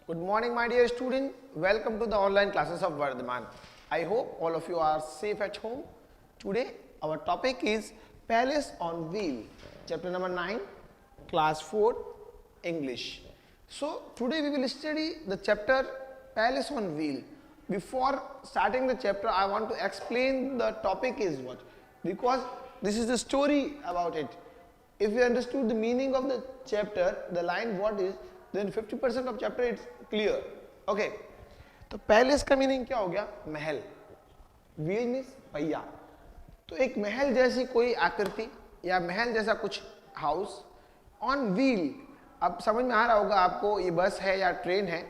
Good morning, my dear student. Welcome to the online classes of Vardhaman. I hope all of you are safe at home. Today, our topic is Palace on Wheel, chapter number 9, class 4, English. So, today we will study the chapter Palace on Wheel. Before starting the chapter, I want to explain the topic is what, because this is the story about it. If you understood the meaning of the chapter, the line what is, then 50% of chapter it's clear. Okay. तो palace का meaning क्या हो गया? महल. Wheel means पहिया. तो एक महल जैसी कोई आकृति या महल जैसा कुछ हाउस ऑन व्हील. अब समझ में आ रहा होगा आपको, ये बस है या ट्रेन है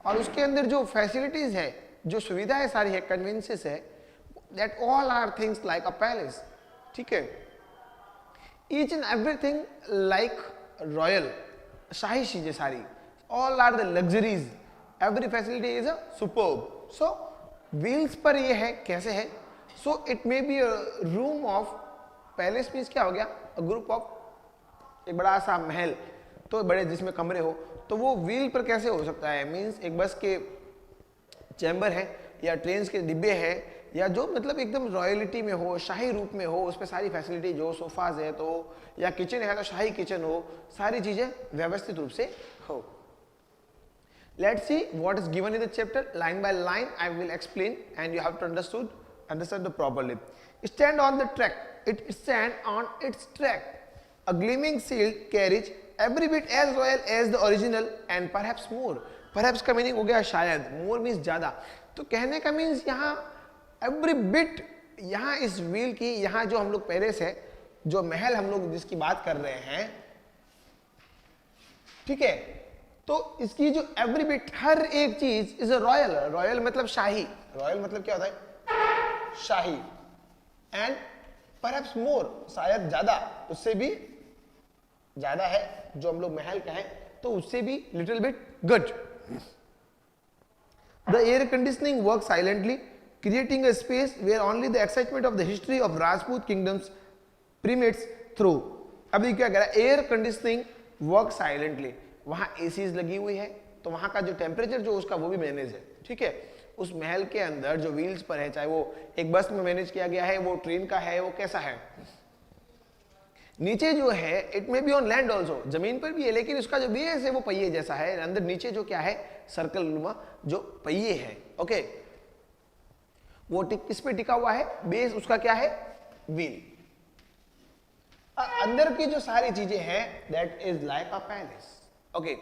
और उसके अंदर जो फैसिलिटीज है, जो सुविधाएं सारी है, कन्वेंसेस है, that all are things like a palace. ठीक है. Each and everything like royal, शाही चीजें सारी, all are the luxuries, every facility is a superb. So wheels पर ये है, कैसे है? So it may be a room of palace. Means क्या हो गया? अ ग्रुप ऑफ, एक बड़ा सा महल, तो बड़े जिसमें कमरे हो, तो वो व्हील पर कैसे हो सकता है? मीन्स एक बस के चैम्बर है या ट्रेन के डिब्बे है या जो मतलब एकदम रॉयलिटी में हो, शाही रूप में हो, उस पर सारी फैसिलिटी जो सोफाज है तो, या किचन है तो शाही किचन हो, सारी चीजें व्यवस्थित रूप से हो. Let's see what is given in the chapter. Line by line I will explain and you have to understand the properly. Stand on the track. It stand on its track. A gleaming shield carriage every bit as royal as the original and perhaps more. Perhaps का meaning हो गया शायद, मोर means ज्यादा. तो कहने का means यहाँ every bit, यहाँ इस व्हील की, यहाँ जो हम लोग पैलेस है, जो महल हम लोग जिसकी बात कर रहे हैं, ठीक है, तो इसकी जो एवरी बिट, हर एक चीज इज अ रॉयल. रॉयल मतलब शाही. रॉयल मतलब क्या होता है? शाही. एंड परहैप्स मोर, शायद ज्यादा, उससे भी ज्यादा है जो हम लोग महल का है, तो उससे भी little bit good. The air conditioning works silently, creating a space where only the excitement of the history of Rajput kingdoms permeates through. अभी क्या कह रहा है? Air conditioning work silently. वहां एसीज लगी हुई है, तो वहां का जो टेम्परेचर जो उसका वो भी मैनेज है. ठीक है. उस महल के अंदर जो व्हील्स पर है, चाहे वो एक बस में मैनेज किया गया है, वो ट्रेन का है, वो कैसा है. नीचे जो है, it may be on land also, जमीन पर भी है, लेकिन उसका जो बेस है वो पहिए जैसा है. अंदर नीचे जो क्या है, सर्कल नुमा जो पहिए है. ओके. वो किस पे टिका हुआ है? बेस उसका क्या है? व्हील. अंदर की जो सारी चीजें हैं, that is like a palace. Okay.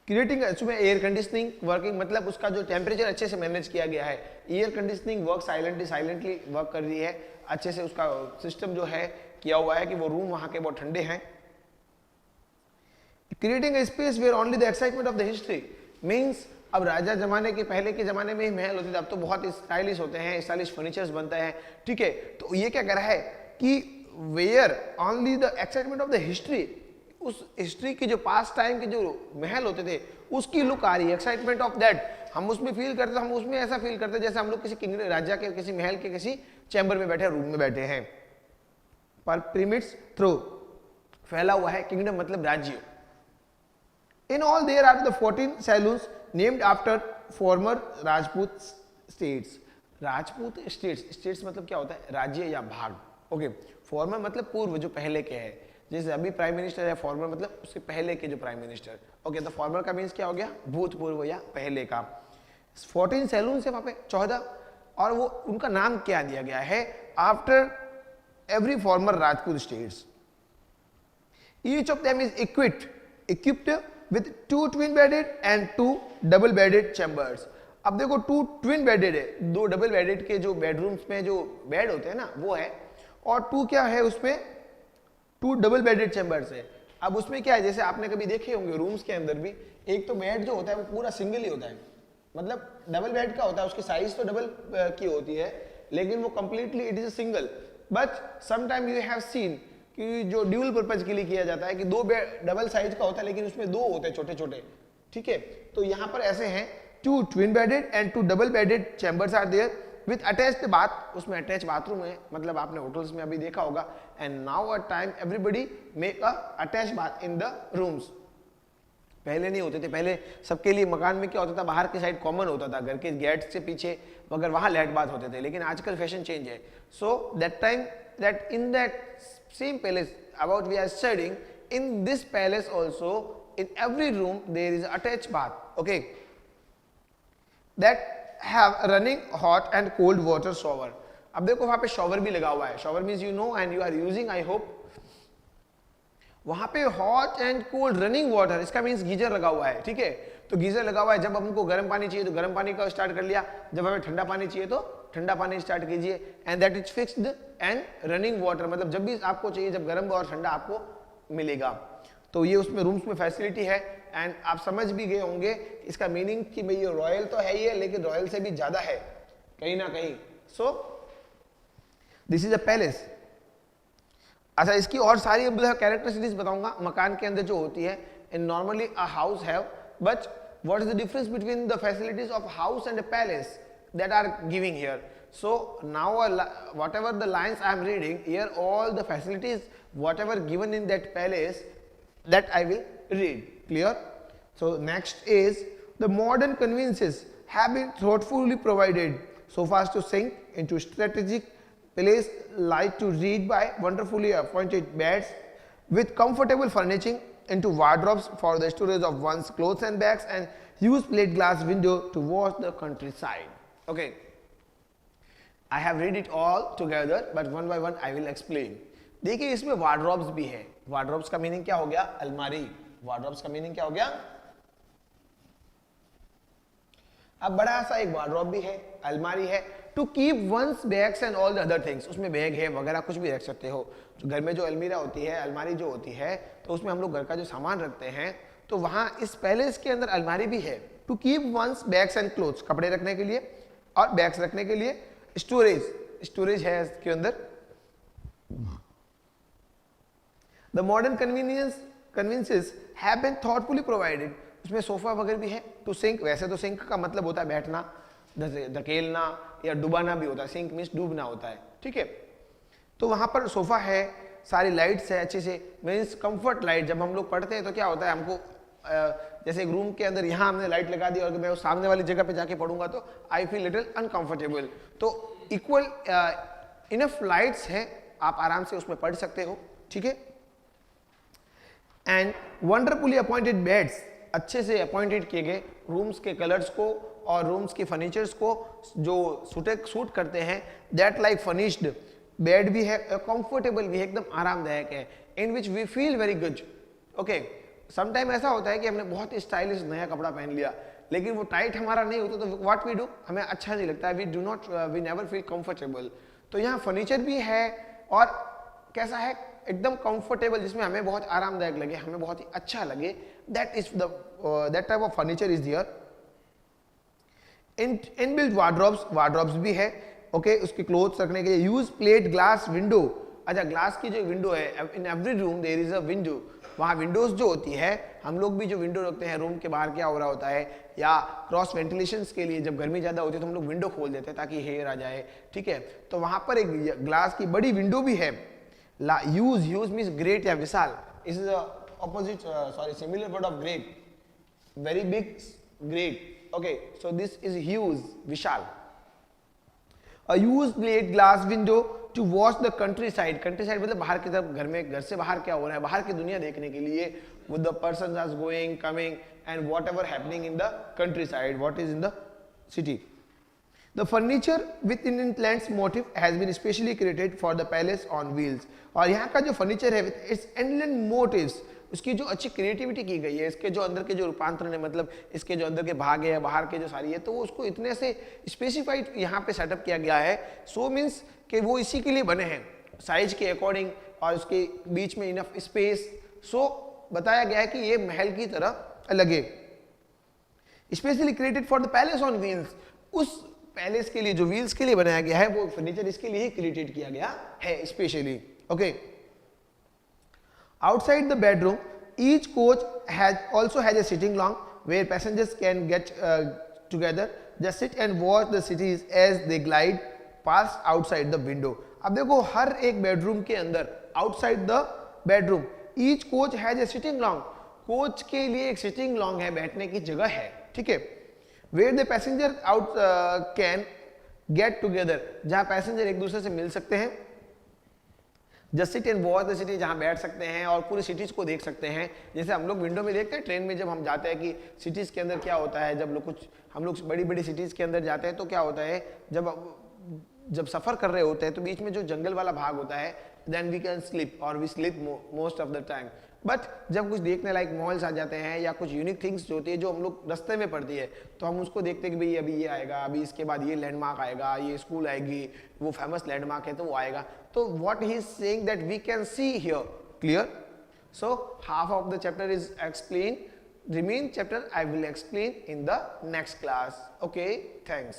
Creating, उसमें एयर कंडीशनिंग वर्किंग, मतलब उसका जो टेम्परेचर अच्छे से मैनेज किया गया है. Air conditioning work silently work कर रही है, अच्छे से उसका सिस्टम जो है किया हुआ है कि वो रूम वहां के बहुत ठंडे हैं. Creating a space where only the excitement of the history. Means अब राजा जमाने के, पहले के जमाने में ही महल होते थे, अब तो बहुत स्टाइलिश होते हैं, स्टाइलिश फर्नीचर्स बनता है. ठीक है. तो ये क्या कह रहा है कि where only the excitement of the history, उस हिस्ट्री के जो पास्ट टाइम के जो महल होते थे उसकी लुक आ रही है, एक्साइटमेंट ऑफ दैट. हम उसमें फील करते, हम उसमें ऐसा फील करते जैसे हम लोग किसी किंगडम, राजा के किसी महल के किसी चैम्बर में बैठे, रूम में बैठे हैं. पर प्रीमिट्स थ्रू, फैला हुआ है. किंगडम मतलब राज्य. In all there are the 14 saloons named after former Rajput states. Rajput states, states मतलब क्या होता है? राज्य या भाग. ओके. फॉर्मर मतलब पूर्व, जो पहले के है. जैसे अभी प्राइम मिनिस्टर है, फॉर्मर मतलब उसके पहले के जो प्राइम मिनिस्टर. ओके. तो फॉर्मर का मीन्स क्या हो गया? भूतपूर्व या पहले का. 14 सैलून है वहां पे, 14, और वो उनका नाम क्या दिया गया है? After every farmer Rajput states. Each of them is equipped with 2 twin bedded and 2 double bedded chambers. अब देखो 2 twin bedded है, 2 डबल बेडेड के जो बेडरूम्स में जो बेड होते हैं ना वो है, और 2 क्या है उसमें? 2 डबल बेडेड चैम्बर्स है. अब उसमें क्या है, जैसे आपने कभी देखे होंगे रूम्स के अंदर भी, एक तो बेड जो होता है वो पूरा सिंगल ही होता है, मतलब डबल बेड का होता है, उसकी साइज तो डबल की होती है, लेकिन वो completely it is a single. But sometime you have seen कि जो ड्यूल पर्पज के लिए किया जाता है कि 2 बेड डबल साइज का होता है, लेकिन उसमें 2 होते हैं छोटे छोटे. ठीक है. तो यहाँ पर ऐसे हैं, 2 twin bedded and 2 double bedded chambers are there with attached bath. उसमें अटैच बाथरूम है, मतलब आपने होटल्स में अभी देखा होगा. And now a time everybody make a attach bath in the rooms. पहले नहीं होते थे। पहले सबके लिए मकान में क्या होता था, बाहर की साइड कॉमन होता था, घर के गेट से पीछे, मगर वहाँ लैट बाथ होते थे। लेकिन आजकल फैशन चेंज है। So that time that in that same palace about we are studying, in this palace also in every room there is attached bath, okay, that have running hot and cold water shower. अब देखो वहां पे shower भी लगा हुआ है। Shower means you know and you are using, I hope. वहां पे hot and cold running water, इसका मीन्स गीजर लगा हुआ है, ठीक है। तो गीजर लगा हुआ है, जब हमको गर्म पानी चाहिए तो गर्म पानी का स्टार्ट कर लिया, जब हमें ठंडा पानी चाहिए तो ठंडा पानी स्टार्ट कीजिए। And that is fixed and running water, मतलब जब भी आपको चाहिए, जब गर्म और ठंडा आपको मिलेगा। तो ये उसमें रूम्स में फैसिलिटी है। एंड आप समझ भी गए होंगे इसका मीनिंग कि भाई ये रॉयल तो है ही है, लेकिन रॉयल से भी ज्यादा है कहीं ना कहीं। So this is a palace. अच्छा, इसकी और सारी कैरेक्टरिस्टिक्स बताऊंगा मकान के अंदर जो होती है। In normally a house have, but what is the difference between the facilities of house and a palace that are giving here. So now whatever the lines I am reading here, all the facilities whatever given in that palace, that I will read. Clear? So next is the modern conveniences have been thoughtfully provided so far to sink into strategic place, like to read by wonderfully appointed beds with comfortable furnishing, into wardrobes for the storage of one's clothes and bags, and use plate glass window to watch the countryside. Okay, I have read it all together, but one by one I will explain. देखिए इसमें wardrobes भी है। Wardrobes का meaning क्या हो गया? अलमारी। Wardrobes का मीनिंग क्या हो गया? अब बड़ा सा एक वार्डरोब भी है, अलमारी है, to keep one's bags and all the other things. उसमें बैग है वगैरह कुछ भी रख सकते हो। जो घर में जो अलमीरा होती है, अलमारी जो होती है, तो उसमें हम लोग घर का जो सामान रखते हैं, तो वहां इस पैलेस के अंदर अलमारी भी है। To keep one's bags and clothes, कपड़े रखने के लिए और बैग्स रखने के लिए। स्टोरेज है इसके अंदर। The modern conveniences have been thoughtfully provided. उसमें सोफा वगैरह भी है। टू सिंक, वैसे तो सिंक का मतलब होता है बैठना, धकेलना या डुबाना भी होता है। सिंक मीन्स डूबना होता है, ठीक है। तो वहां पर सोफा है, सारी लाइट्स है अच्छे से, मीन्स कंफर्ट लाइट। जब हम लोग पढ़ते हैं तो क्या होता है, हमको जैसे एक रूम के अंदर यहाँ हमने लाइट लगा दी और मैं उस सामने वाली जगह पे जाके पढ़ूंगा तो आई फील लिटिल अनकंफर्टेबल। तो इक्वल इनफ लाइट्स है, आप आराम से उसमें पढ़ सकते हो, ठीक है। एंड वंडरफुली अपॉइंटेड बेड्स, अच्छे से अपॉइंटेड किए गए रूम्स के कलर्स को और रूम्स के फर्नीचर्स को जो सूट करते हैं। दैट लाइक फर्निश्ड बेड भी है, कंफर्टेबल भी है, एकदम आरामदायक है। In which we feel very good. Okay, sometime ऐसा होता है कि हमने बहुत स्टाइलिश नया कपड़ा पहन लिया, लेकिन वो टाइट हमारा नहीं होता, तो व्हाट वी डू, हमें अच्छा नहीं लगता है। We never feel comfortable. तो यहाँ फर्नीचर भी है और कैसा है, एकदम कंफर्टेबल, जिसमें हमें बहुत आरामदायक लगे, हमें बहुत ही अच्छा लगे। That type of furniture is here. Inbuilt wardrobes भी है, ओके, उसके क्लोथ्स रखने के लिए। Use plate glass window. अच्छा, ग्लास की जो विंडो है, in every room there is a window. वहाँ विंडोज जो होती है, हम लोग भी जो विंडो रखते हैं रूम के बाहर क्या हो रहा होता है, या क्रॉस वेंटिलेशन के लिए जब गर्मी ज़्यादा होती है तो हम लोग विंडो खोल देते हैं ताकि हेयर आ जाए, ठीक है। तो वहाँ पर एक ग्लास की बड़ी विंडो भी है। ह्यूज मीन्स ग्रेट या विशाल। इस is opposite, sorry, similar word of great, very big, great. Okay, so this is huge, Vishal. A used plate glass window to watch the countryside. Countryside मतलब बाहर की तरफ, घर में, घर से बाहर क्या हो रहा है, बाहर की दुनिया देखने के लिए। With the persons are going, coming, and whatever happening in the countryside, what is in the city. The furniture with Indian plants motif has been specially created for the palace on wheels. और यहाँ का जो furniture है with its Indian motifs, उसकी जो अच्छी creativity की गई है, इसके जो अंदर के जो रूपांतरण है, मतलब इसके जो अंदर के भाग है, बाहर के जो सारी है, तो वो उसको इतने से स्पेसिफाइड यहाँ पे सेटअप किया गया है। सो मीन्स कि वो इसी के लिए बने हैं, साइज के अकॉर्डिंग, और उसके बीच में इनफ स्पेस। सो बताया गया है कि ये महल की तरह लगे। Specially created for the palace on wheels. उस पैलेस के लिए जो व्हील्स के लिए बनाया गया है, वो फर्नीचर इसके लिए ही क्रिएटेड किया गया है specially. Okay, outside the bedroom, each coach also has a sitting lounge where passengers can get together, just sit and watch the cities as they glide past outside the window. अब देखो, हर एक bedroom के अंदर, outside the bedroom, each coach has a sitting lounge, coach के लिए एक sitting long है, बैठने की जगह है, ठीक है। Where the passenger out can get together, जहां पैसेंजर एक दूसरे से मिल सकते हैं। Just sit and watch the city, जहां बैठ सकते हैं और पूरी सिटीज को देख सकते हैं। जैसे हम लोग विंडो में देखते हैं ट्रेन में, जब हम जाते हैं कि सिटीज के अंदर क्या होता है, जब लोग कुछ हम लोग बड़ी बड़ी सिटीज के अंदर जाते हैं तो क्या होता है, जब सफर कर रहे होते हैं तो बीच में जो जंगल वाला भाग होता है, देन वी कैन स्लिप और we sleep most of the time. But जब कुछ देखने लायक मॉल्स आ जाते हैं या कुछ यूनिक थिंग्स होती है जो हम लोग रास्ते में पड़ती है, तो हम उसको देखते हैं कि भाई अभी ये आएगा, अभी इसके बाद ये लैंडमार्क आएगा, ये स्कूल आएगी, वो फेमस लैंडमार्क है तो वो आएगा। तो what he is saying that we can see here, clear. So half of the chapter is explain, remaining chapter I will explain in the next class. Okay, thanks.